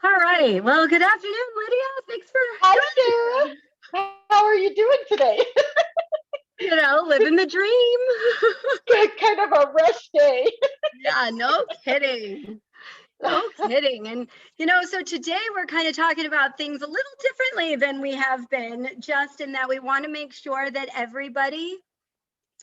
All right. Well, good afternoon, Lydia. Thanks for Hi, joining me. Sarah. How are you doing today? Living the dream. Kind of a rush day. Yeah, no kidding. No kidding. And, so today we're kind of talking about things a little differently than we have been, just in that we want to make sure that everybody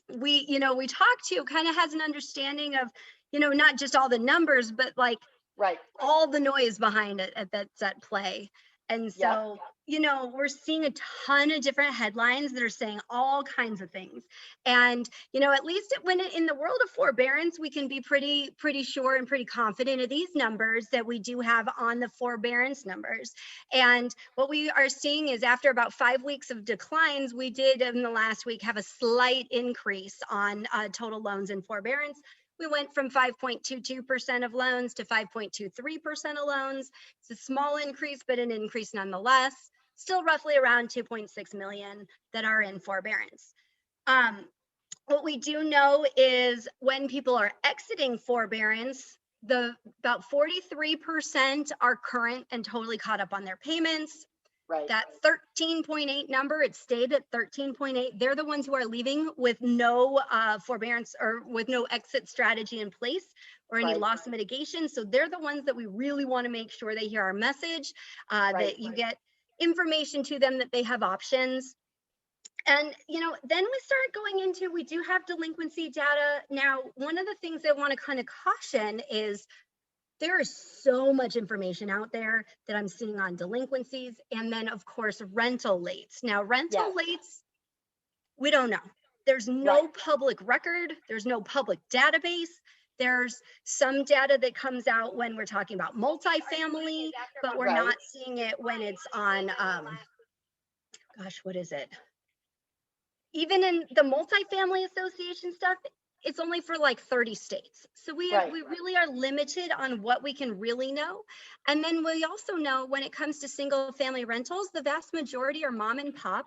we talk to kind of has an understanding of, not just all the numbers, but like Right. all the noise behind it that's at play. And Yep. so, we're seeing a ton of different headlines that are saying all kinds of things. And, at least in the world of forbearance, we can be pretty sure and pretty confident of these numbers that we do have on the forbearance numbers. And what we are seeing is after about 5 weeks of declines, we did in the last week have a slight increase on total loans in forbearance. We went from 5.22% of loans to 5.23% of loans. It's a small increase, but an increase nonetheless. Still roughly around 2.6 million that are in forbearance. What we do know is when people are exiting forbearance, about 43% are current and totally caught up on their payments. Right. That 13.8 number, it stayed at 13.8. They're the ones who are leaving with no forbearance or with no exit strategy in place or any Right. loss mitigation. So they're the ones that we really want to make sure they hear our message, that you get information to them, that they have options. And, then we start going into, we do have delinquency data. Now, one of the things I want to kind of caution is there is so much information out there that I'm seeing on delinquencies. And then, of course, rental lates. Now, rental Yes. lates, we don't know. There's Right. no public record. There's no public database. There's some data that comes out when we're talking about multifamily, but we're Right. not seeing it when it's on, gosh, what is it? Even in the multifamily association stuff, it's only for like 30 states. So we Right. really are limited on what we can really know. And then we also know when it comes to single family rentals, the vast majority are mom and pop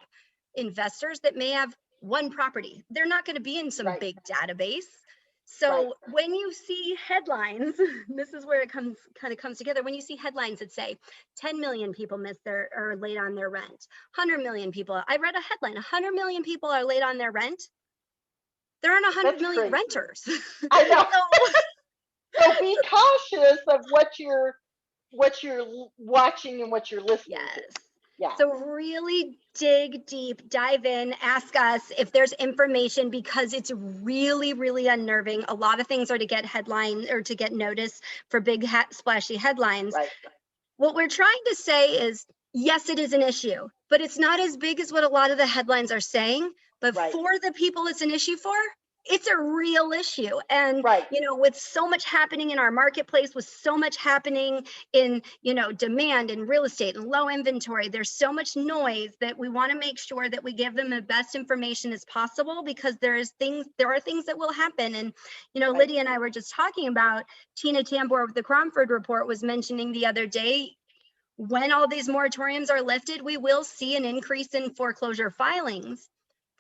investors that may have one property. They're not going to be in some Right. big database. Right. So when you see headlines, this is where it kind of comes together. When you see headlines that say 10 million people missed their or late on their rent, 100 million people. I read a headline, 100 million people are late on their rent. There aren't 100 That's million crazy. renters. I know. So So be cautious of what you're watching and what you're listening to. yes. Yeah. So really dig deep, dive in, ask us if there's information, because it's really, really unnerving. A lot of things are to get headline or to get notice for big splashy headlines. Right. What we're trying to say is, yes, it is an issue, but it's not as big as what a lot of the headlines are saying. But Right. for the people it's an issue for, it's a real issue. And, Right. with so much happening in our marketplace, with so much happening in, demand and real estate and low inventory, there's so much noise that we want to make sure that we give them the best information as possible, because there are things that will happen. And, Right. Lydia and I were just talking about, Tina Tambor with the Cromford Report was mentioning the other day, when all these moratoriums are lifted, we will see an increase in foreclosure filings.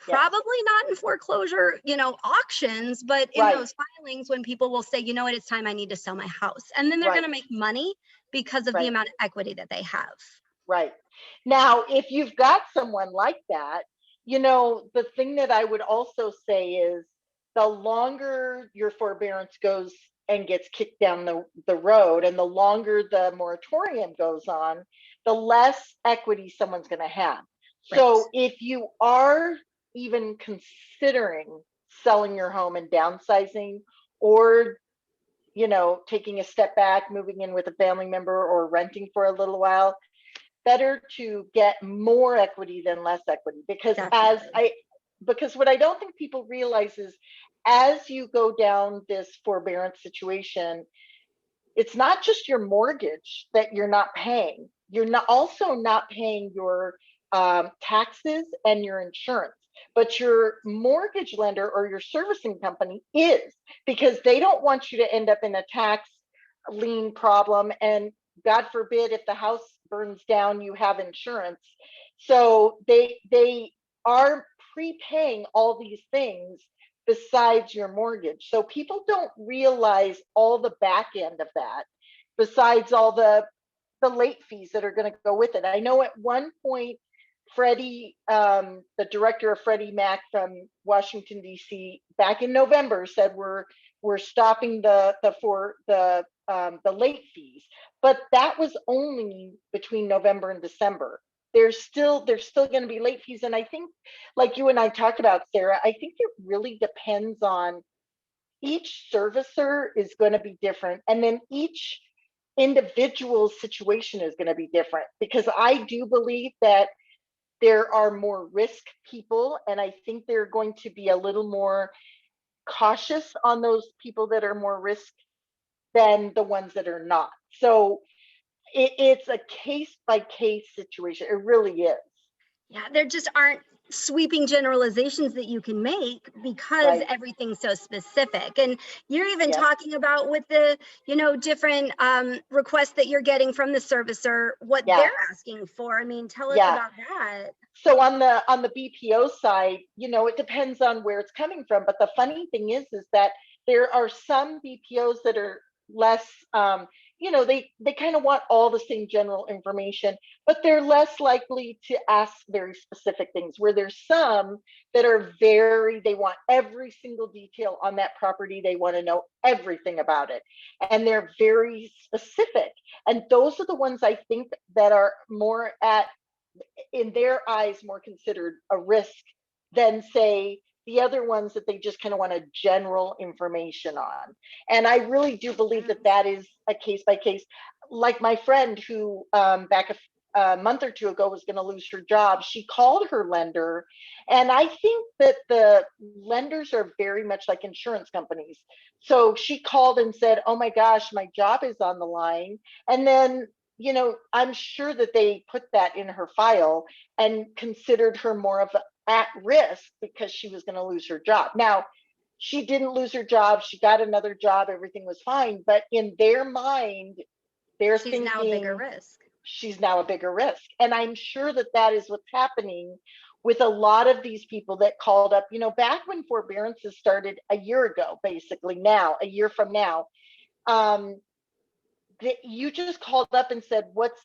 Yes. Probably not in foreclosure, auctions, but in Right. those filings when people will say, you know what, it's time I need to sell my house. And then they're Right. going to make money because of the Right. amount of equity that they have. Right. Now, if you've got someone like that, the thing that I would also say is the longer your forbearance goes and gets kicked down the road, and the longer the moratorium goes on, the less equity someone's going to have. Right. So if you are even considering selling your home and downsizing, or taking a step back, moving in with a family member, or renting for a little while, better to get more equity than less equity. Definitely. Because what I don't think people realize is, as you go down this forbearance situation, it's not just your mortgage that you're not paying. You're not also not paying your taxes and your insurance, but your mortgage lender or your servicing company is, because they don't want you to end up in a tax lien problem, and God forbid if the house burns down, you have insurance. So they are prepaying all these things besides your mortgage. So people don't realize all the back end of that, besides all the the late fees that are going to go with it. I know at one point, Freddie, the director of Freddie Mac from Washington D.C. back in November said we're stopping the late fees, but that was only between November and December. There's still going to be late fees, and I think, like you and I talked about, Sarah, I think it really depends on each servicer is going to be different, and then each individual situation is going to be different, because I do believe that there are more risk people, and I think they're going to be a little more cautious on those people that are more risk than the ones that are not. So it's a case by case situation. It really is. Yeah, there just aren't sweeping generalizations that you can make because Right. everything's so specific. And you're even Yep. talking about with the, different requests that you're getting from the servicer, what Yeah. they're asking for. I mean, tell us Yeah. about that. So on the BPO side, it depends on where it's coming from. But the funny thing is that there are some BPOs that are less, they kind of want all the same general information, but they're less likely to ask very specific things. Where there's some that are they want every single detail on that property. They want to know everything about it, and they're very specific. And those are the ones I think that are more in their eyes, more considered a risk than, say, the other ones that they just kind of want a general information on. And I really do believe that that is a case by case. Like my friend who back a month or two ago was going to lose her job, she called her lender, and I think that the lenders are very much like insurance companies. So she called and said, oh my gosh, my job is on the line. And then, I'm sure that they put that in her file and considered her more of at risk because she was going to lose her job. Now, she didn't lose her job. She got another job. Everything was fine. But in their mind, they're She's now a bigger thinking risk. she's now a bigger risk. And I'm sure that that is what's happening with a lot of these people that called up, back when forbearances started a year ago, basically now, a year from now. You just called up and said, what's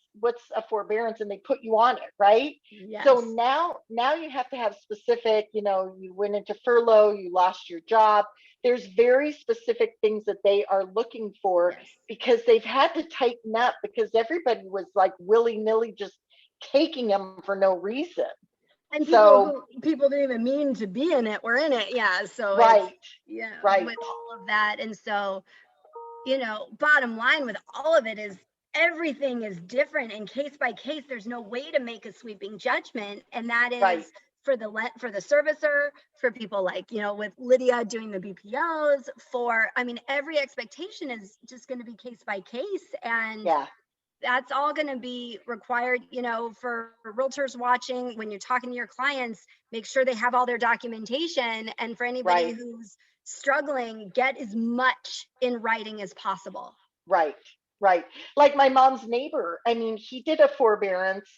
a forbearance, and they put you on it, right? So Yes. now you have to have specific, you went into furlough, you lost your job. There's very specific things that they are looking for, Yes. because they've had to tighten up, because everybody was like willy-nilly just taking them for no reason. And So people didn't even mean to be in it were in it. Yeah. So it's, right, yeah, right, with all of that. And so, bottom line with all of it is everything is different, and case by case. There's no way to make a sweeping judgment, and that right, is for the servicer, for people like, with Lydia doing the BPOs, every expectation is just going to be case by case, and yeah, that's all going to be required, for realtors watching. When you're talking to your clients, make sure they have all their documentation, and for anybody right, who's struggling, get as much in writing as possible. right, right. Like my mom's neighbor, I mean, he did a forbearance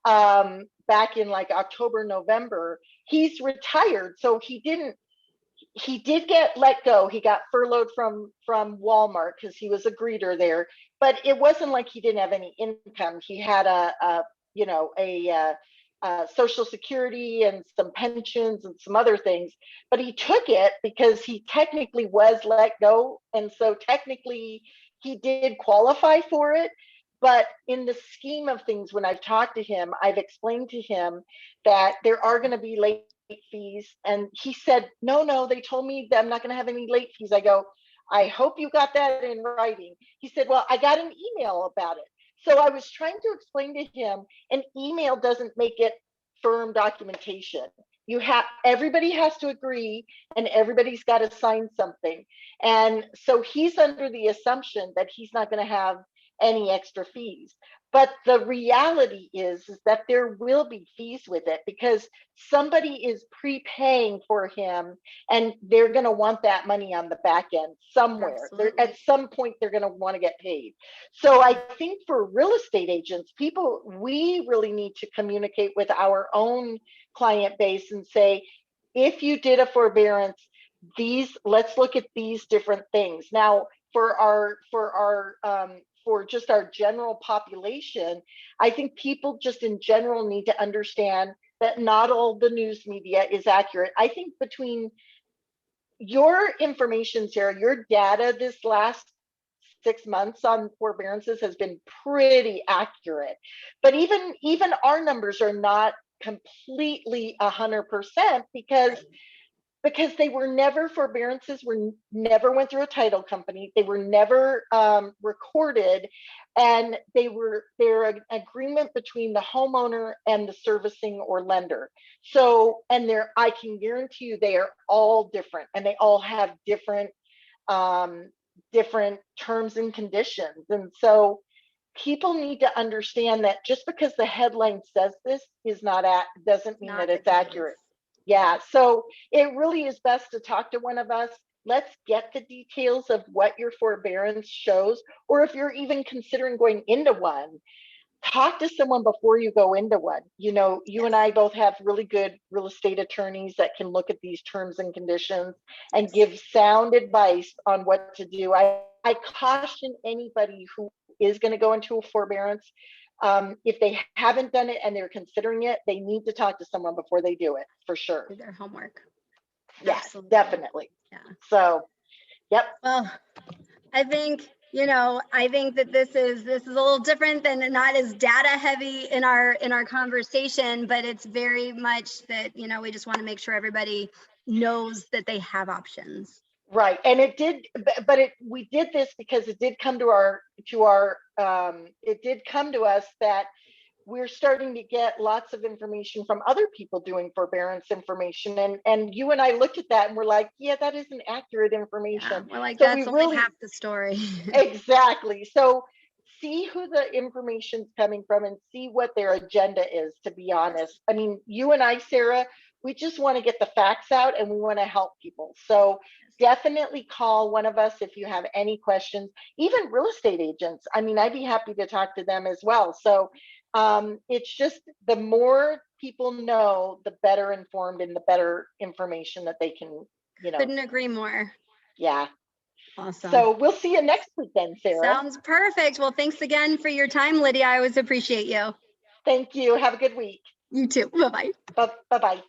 back in like October, November. He's retired, so he did get let go. He got furloughed from Walmart because he was a greeter there, but it wasn't like he didn't have any income. He had a social security and some pensions and some other things, but he took it because he technically was let go, and so technically he did qualify for it. But in the scheme of things, when I've talked to him, I've explained to him that there are going to be late fees. And he said, no, they told me that I'm not going to have any late fees. I go, I hope you got that in writing. He said, well, I got an email about it. So I was trying to explain to him, an email doesn't make it firm documentation. Everybody has to agree, and everybody's got to sign something. And so he's under the assumption that he's not going to have any extra fees. But the reality is that there will be fees with it, because somebody is prepaying for him, and they're going to want that money on the back end somewhere. At Absolutely. some point, they're going to want to get paid. So I think for real estate agents, we really need to communicate with our own client base and say, if you did a forbearance, let's look at these different things. Now, for our for just our general population, I think people just in general need to understand that not all the news media is accurate. I think between your information, Sarah, your data this last 6 months on forbearances has been pretty accurate. But even our numbers are not completely 100% because they were never, forbearances were never went through a title company. They were never recorded, and they're an agreement between the homeowner and the servicing or lender. So, and I can guarantee you they are all different, and they all have um, different terms and conditions. And so people need to understand that just because the headline says this is not doesn't mean that it's accurate. Yeah, so it really is best to talk to one of us. Let's get the details of what your forbearance shows, or if you're even considering going into one, talk to someone before you go into one. You know, you and I both have really good real estate attorneys that can look at these terms and conditions and give sound advice on what to do. I caution anybody who is going to go into a forbearance, if they haven't done it and they're considering it, they need to talk to someone before they do it, for sure. Do their homework. Yes, Absolutely. definitely. Yeah. So, yep. Well, I think, I think that this is a little different than, not as data heavy in our conversation, but it's very much that, we just want to make sure everybody knows that they have options. Right. And it did, but we did this because it did come to it did come to us that we're starting to get lots of information from other people doing forbearance information. And you and I looked at that and we're like, yeah, that isn't accurate information. Yeah, we're like, so that's only half the story. Exactly. So see who the information's coming from and see what their agenda is, to be honest. I mean, you and I, Sarah, we just want to get the facts out and we want to help people. So definitely call one of us if you have any questions, even real estate agents. I mean, I'd be happy to talk to them as well. So it's just the more people know, the better informed and the better information that they can, Couldn't agree more. Yeah. Awesome. So we'll see you next week then, Sarah. Sounds perfect. Well, thanks again for your time, Lydia. I always appreciate you. Thank you. Have a good week. You too. Bye-bye. Bye-bye.